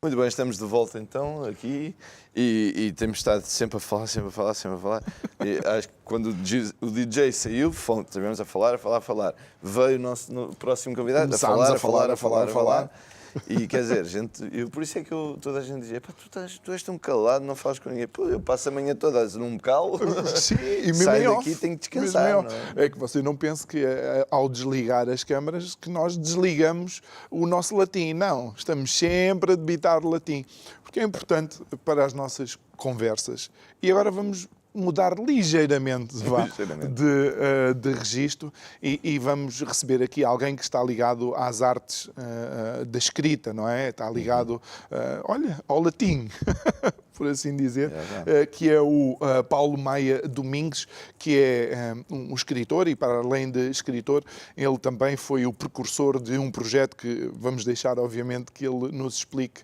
Muito bem, estamos de volta então aqui e temos estado sempre a falar. E acho que quando o DJ saiu, estivemos a falar. Veio o nosso próximo convidado a falar. E quer dizer, por isso é que toda a gente dizia: pá, tu és tão calado, não falas com ninguém. Pô, eu passo a manhã toda num calo. Sim, e mesmo saio em daqui e off, tenho que descansar. Não é? É que você não pense que ao desligar as câmaras que nós desligamos o nosso latim. Não, estamos sempre a debitar latim, porque é importante para as nossas conversas. E agora vamos mudar ligeiramente, de registro e vamos receber aqui alguém que está ligado às artes da escrita, não é? Está ligado, ao latim, por assim dizer, que é o Paulo Maia Domingues, que é um escritor e, para além de escritor, ele também foi o precursor de um projeto que vamos deixar, obviamente, que ele nos explique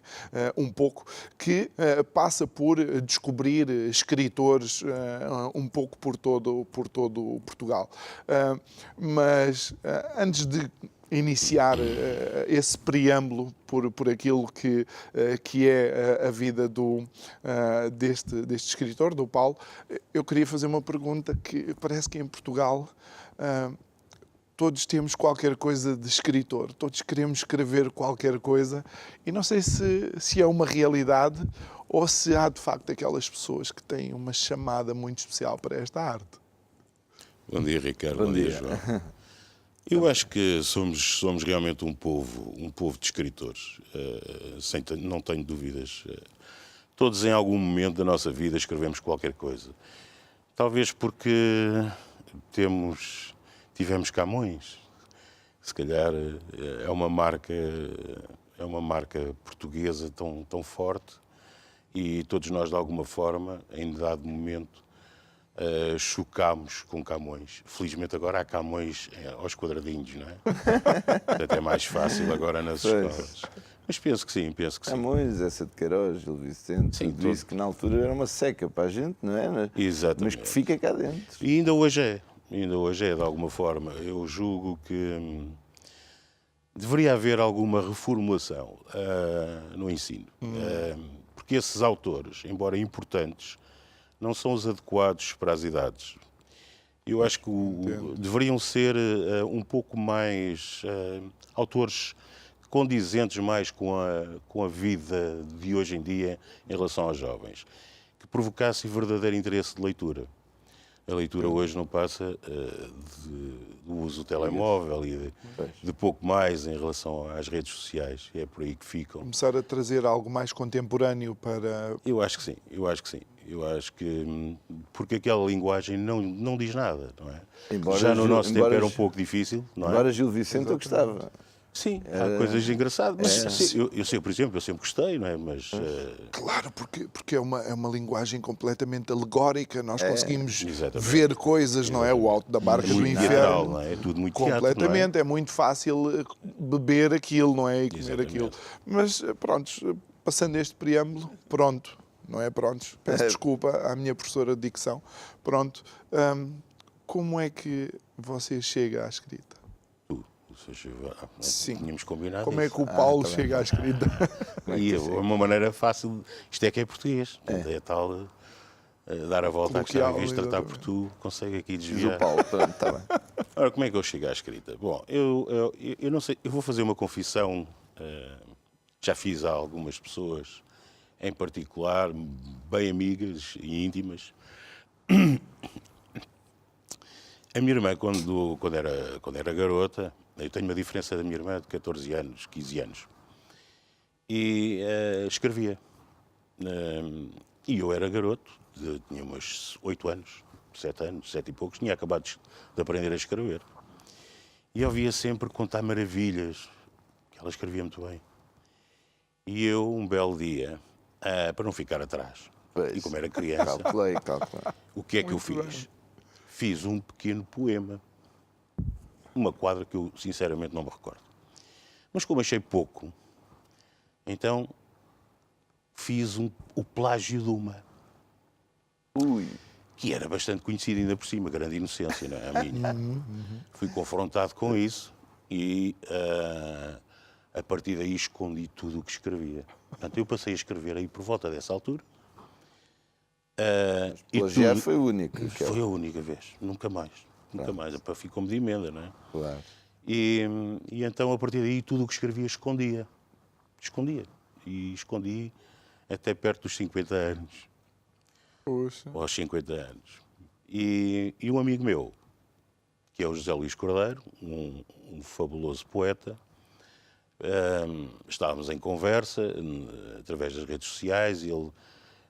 um pouco, que passa por descobrir escritores um pouco por todo Portugal. Mas antes de iniciar esse preâmbulo por aquilo que é a vida deste escritor, do Paulo, eu queria fazer uma pergunta que parece que em Portugal todos temos qualquer coisa de escritor, todos queremos escrever qualquer coisa e não sei se é uma realidade ou se há de facto aquelas pessoas que têm uma chamada muito especial para esta arte. Bom dia, Ricardo. Bom dia, João. Eu acho que somos realmente um povo de escritores, não tenho dúvidas. Todos em algum momento da nossa vida escrevemos qualquer coisa. Talvez porque tivemos Camões. Se calhar é uma marca portuguesa tão forte e todos nós, de alguma forma, em dado momento, chocámos com Camões. Felizmente agora há Camões aos quadradinhos, não é? Portanto, é mais fácil agora nas escolas. Mas penso que sim. Camões, essa de Queiroz, Gil Vicente, sim, tudo isso que na altura era uma seca para a gente, não é? Exatamente. Mas que fica cá dentro. E ainda hoje é, de alguma forma. Eu julgo que deveria haver alguma reformulação no ensino. Porque esses autores, embora importantes, não são os adequados para as idades. Eu acho que deveriam ser um pouco mais autores condizentes mais com a vida de hoje em dia em relação aos jovens, que provocassem verdadeiro interesse de leitura. A leitura hoje não passa do uso do telemóvel e de pouco mais em relação às redes sociais. É por aí que ficam. Começar a trazer algo mais contemporâneo para... Eu acho que sim. Eu acho que... Porque aquela linguagem não diz nada, não é? Já no nosso tempo era um pouco difícil, não é? Embora Gil Vicente eu gostava. Sim, há coisas engraçadas. Mas eu sei, por exemplo, eu sempre gostei, não é? Mas... Claro, porque é uma linguagem completamente alegórica. Nós conseguimos Exatamente. ver coisas, não é? O alto da barca do inferno. Teatral, não é? É tudo muito completamente. Teatro, não é? É muito fácil beber aquilo, não é? E comer Exatamente. aquilo. Mas, pronto, passando este preâmbulo, pronto, não é? Pronto. Peço desculpa à minha professora de dicção. Pronto. Como é que você chega à escrita? Sim. Tínhamos combinado. Como é que o Paulo chega à escrita? E uma maneira fácil, isto é que é português. É tal dar a volta à questão, em vez de tratar por tu, consegue aqui desviar. Diz o Paulo, pronto, está bem. Ora, como é que eu chego à escrita? Bom, eu não sei, eu vou fazer uma confissão, já fiz a algumas pessoas, em particular, bem amigas e íntimas. A minha irmã, quando era garota, eu tenho uma diferença da minha irmã de 14 anos, 15 anos, e escrevia. E eu era garoto, tinha uns 8 anos, 7 e poucos, tinha acabado de aprender a escrever. E eu via sempre contar maravilhas, que ela escrevia muito bem. E eu, um belo dia, para não ficar atrás, e como era criança, Calculei. o que é que eu fiz? Fiz um pequeno poema. Uma quadra que eu, sinceramente, não me recordo. Mas como achei pouco, então fiz o Plágio de uma. Que era bastante conhecido ainda por cima, grande inocência, não é? A minha. Fui confrontado com isso e A partir daí escondi tudo o que escrevia. Portanto, eu passei a escrever aí por volta dessa altura. Plagiar foi o único. Foi a única vez, nunca mais. Nunca mais. Epá, ficou-me de emenda, não é? Claro. E então, a partir daí, tudo o que escrevia escondia. Escondia. E escondi até perto dos 50 anos. Poxa. Ou aos 50 anos. E um amigo meu, que é o José Luís Cordeiro, um fabuloso poeta, estávamos em conversa, através das redes sociais, e ele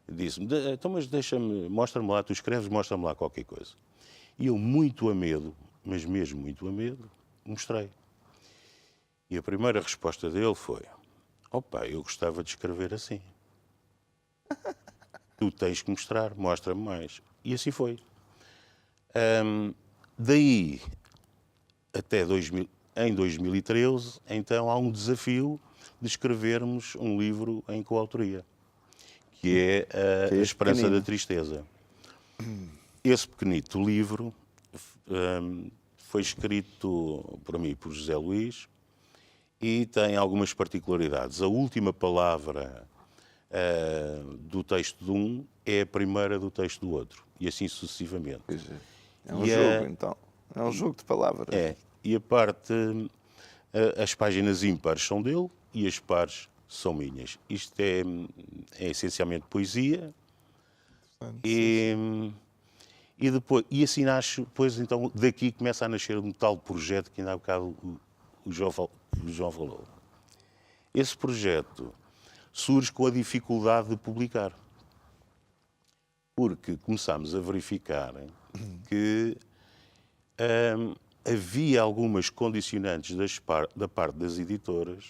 disse-me, então, mas deixa-me, mostra-me lá, tu escreves, mostra-me lá qualquer coisa. E eu, muito a medo, mas mesmo muito a medo, mostrei. E a primeira resposta dele foi, opa, eu gostava de escrever assim. Tu tens que mostrar, mostra-me mais. E assim foi. Daí, até em 2013, então há um desafio de escrevermos um livro em coautoria, que é A Esperança da Tristeza. Esse pequenito livro foi escrito por mim e por José Luís e tem algumas particularidades. A última palavra do texto de um é a primeira do texto do outro, e assim sucessivamente. É um jogo, então. É um jogo de palavras. É. E a parte... as páginas ímpares são dele e as pares são minhas. Isto é essencialmente poesia. E depois, e assim nasce, depois então daqui começa a nascer um tal projeto que ainda há bocado o João falou. Esse projeto surge com a dificuldade de publicar. Porque começámos a verificar que havia algumas condicionantes da parte das editoras,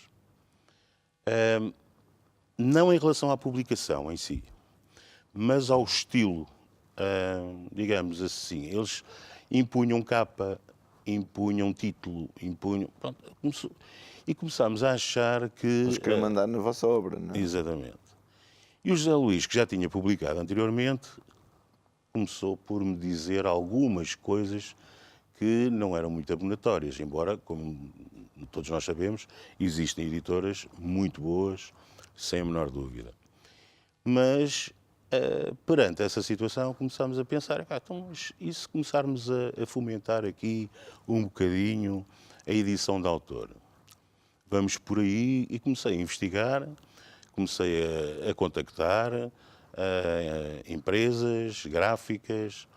não em relação à publicação em si, mas ao estilo, digamos assim. Eles impunham capa, impunham título, impunham... Pronto, e começámos a achar que... Eles queriam mandar na vossa obra, não é? Exatamente. E o José Luís, que já tinha publicado anteriormente, começou por me dizer algumas coisas que não eram muito abonatórias, embora, como todos nós sabemos, existem editoras muito boas, sem a menor dúvida. Mas, perante essa situação, começámos a pensar, então, mas e se começarmos a fomentar aqui um bocadinho a edição de autor? Vamos por aí, e comecei a investigar, comecei a contactar empresas, gráficas.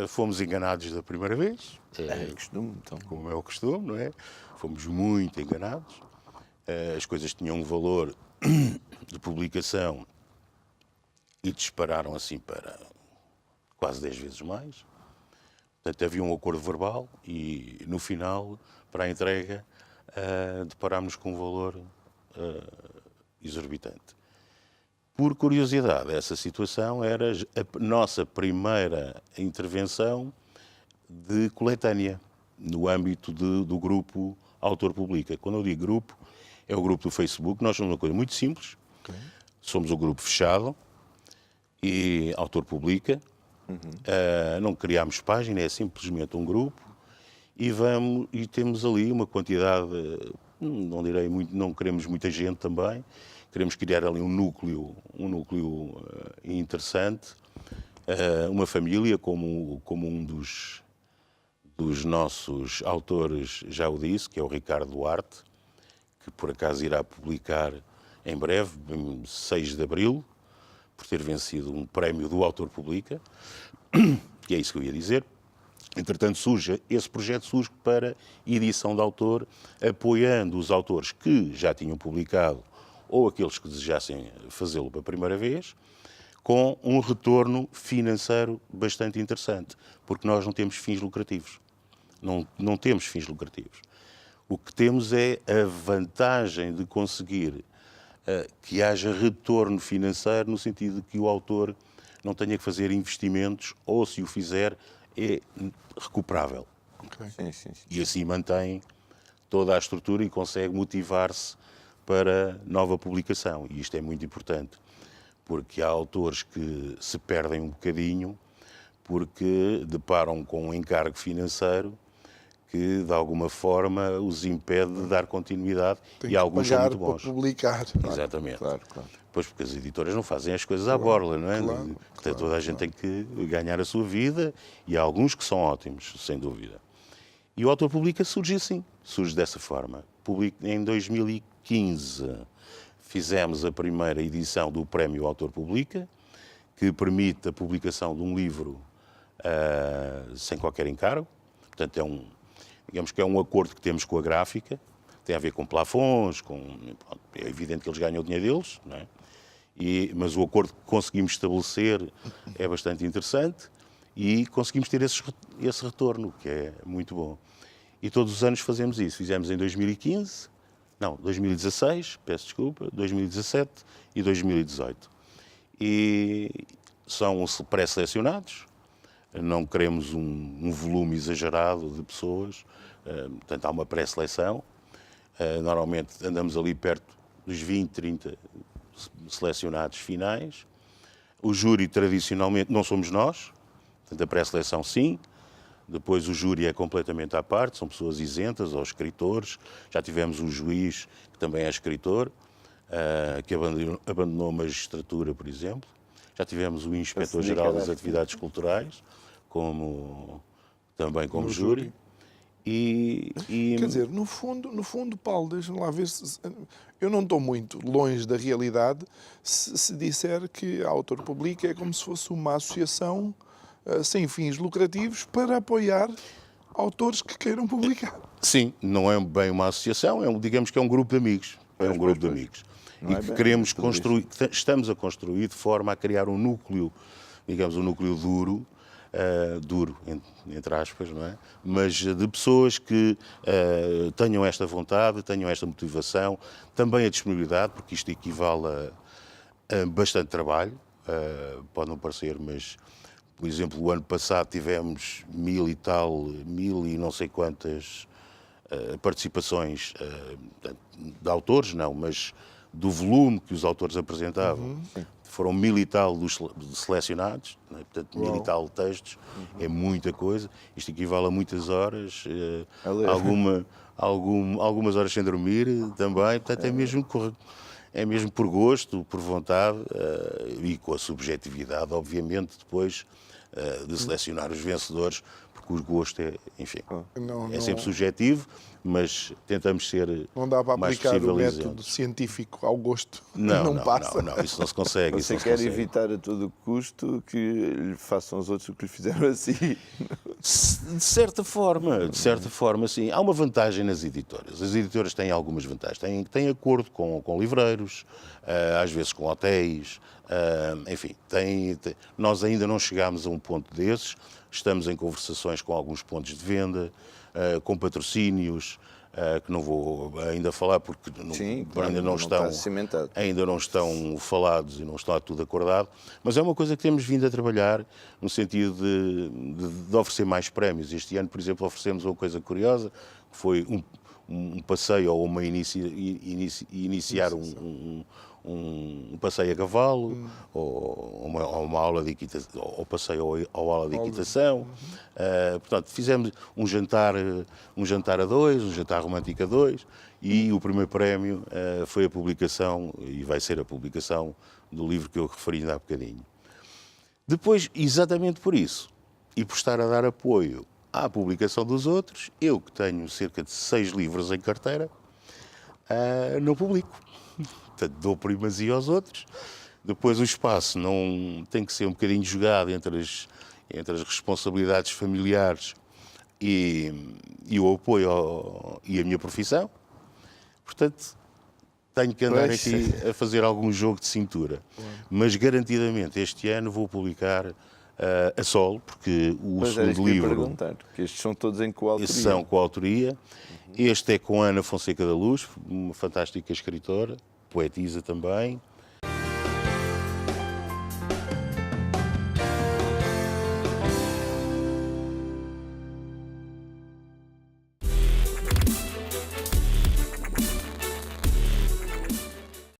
Fomos enganados da primeira vez. É costume, então. Como é o costume, não é? Fomos muito enganados. As coisas tinham um valor de publicação e dispararam assim para quase 10 vezes mais. Portanto, havia um acordo verbal e, no final, para a entrega, deparámos com um valor exorbitante. Por curiosidade, essa situação era a nossa primeira intervenção de coletânea, no âmbito do grupo Autor Publica. Quando eu digo grupo, é o grupo do Facebook. Nós somos uma coisa muito simples. Okay. Somos um grupo fechado e Autor Publica. Não criámos página, é simplesmente um grupo. E temos ali uma quantidade, não direi muito, não queremos muita gente também. Queremos criar ali um núcleo interessante, uma família, como um dos nossos autores já o disse, que é o Ricardo Duarte, que por acaso irá publicar em breve, 6 de abril, por ter vencido um prémio do Autor Publica, e é isso que eu ia dizer. Entretanto, esse projeto surge para edição de autor, apoiando os autores que já tinham publicado ou aqueles que desejassem fazê-lo pela primeira vez, com um retorno financeiro bastante interessante, porque nós não temos fins lucrativos. Não temos fins lucrativos. O que temos é a vantagem de conseguir que haja retorno financeiro, no sentido de que o autor não tenha que fazer investimentos, ou se o fizer, é recuperável. Okay. Sim. E assim mantém toda a estrutura e consegue motivar-se para nova publicação. E isto é muito importante, porque há autores que se perdem um bocadinho porque deparam com um encargo financeiro que, de alguma forma, os impede de dar continuidade Tem e que alguns são pagar muito para bons. publicar. Exatamente. Claro, claro. Pois, porque as editoras não fazem as coisas à borla, não é? claro, Portanto, toda a gente tem que ganhar a sua vida e há alguns que são ótimos, sem dúvida. E o Autor Publica surge assim, surge dessa forma. Em 2015 fizemos a primeira edição do Prémio Autor Publica, que permite a publicação de um livro sem qualquer encargo. Portanto, digamos que é um acordo que temos com a gráfica, tem a ver com plafons, é evidente que eles ganham o dinheiro deles, não é? Mas o acordo que conseguimos estabelecer é bastante interessante e conseguimos ter esse retorno, que é muito bom. E todos os anos fazemos isso. Fizemos em 2016, peço desculpa, 2017 e 2018. E são pré-selecionados, não queremos um volume exagerado de pessoas, portanto há uma pré-seleção. Normalmente andamos ali perto dos 20, 30 selecionados finais. O júri, tradicionalmente, não somos nós, portanto a pré-seleção sim. Depois o júri é completamente à parte, são pessoas isentas, ou escritores. Já tivemos um juiz que também é escritor, que abandonou a magistratura, por exemplo. Já tivemos o Inspetor-Geral das Atividades Culturais, também como júri. Quer dizer, no fundo, Paulo, deixa-me lá ver se... Eu não estou muito longe da realidade se disser que a Autor Publica é como se fosse uma associação sem fins lucrativos para apoiar autores que queiram publicar. Sim, não é bem uma associação, digamos que é um grupo de amigos. É um grupo de amigos. E que queremos construir, estamos a construir de forma a criar um núcleo, digamos, um núcleo duro, entre aspas, não é? Mas de pessoas que tenham esta vontade, tenham esta motivação, também a disponibilidade, porque isto equivale a bastante trabalho, pode não parecer, mas, por exemplo, o ano passado tivemos 1000 e não sei quantas participações de autores, não, mas do volume que os autores apresentavam. Foram 1000 e tal dos selecionados, né? Portanto, 1000 e tal textos, é muita coisa. Isto equivale a muitas horas, algumas horas sem dormir também. Portanto, é mesmo por gosto, por vontade e com a subjetividade, obviamente, depois de selecionar os vencedores, porque o gosto é, enfim, é sempre subjetivo, mas tentamos ser não dá para mais aplicar possível o método isentos. científico ao gosto. Não passa. Não, isso não se consegue. Você quer evitar a todo custo que lhe façam os outros o que lhe fizeram assim? De certa forma, sim. Há uma vantagem nas editoras. As editoras têm algumas vantagens. Têm acordo com livreiros, às vezes com hotéis, enfim. Nós ainda não chegámos a um ponto desses. Estamos em conversações com alguns pontos de venda, com patrocínios, que não vou ainda falar porque ainda não estão falados e não está tudo acordado, mas é uma coisa que temos vindo a trabalhar no sentido de oferecer mais prémios. Este ano, por exemplo, oferecemos uma coisa curiosa, que foi um passeio ou iniciar um passeio a cavalo, ou uma aula de equitação, ou passeio ou aula de equitação. Portanto, fizemos um jantar a dois, um jantar romântico a dois, e o primeiro prémio foi a publicação, e vai ser a publicação do livro que eu referi ainda há bocadinho. Depois, exatamente por isso, e por estar a dar apoio à publicação dos outros, eu que tenho cerca de 6 livros em carteira, não publico. Portanto, dou primazia aos outros. Depois o espaço não tem que ser um bocadinho jogado entre as responsabilidades familiares e o apoio e a minha profissão. Portanto, tenho que andar aqui a fazer algum jogo de cintura. Mas garantidamente este ano vou publicar a solo, porque o segundo livro... porque estes são todos em coautoria. Estes são coautoria. Este é com Ana Fonseca da Luz, uma fantástica escritora, poetisa também.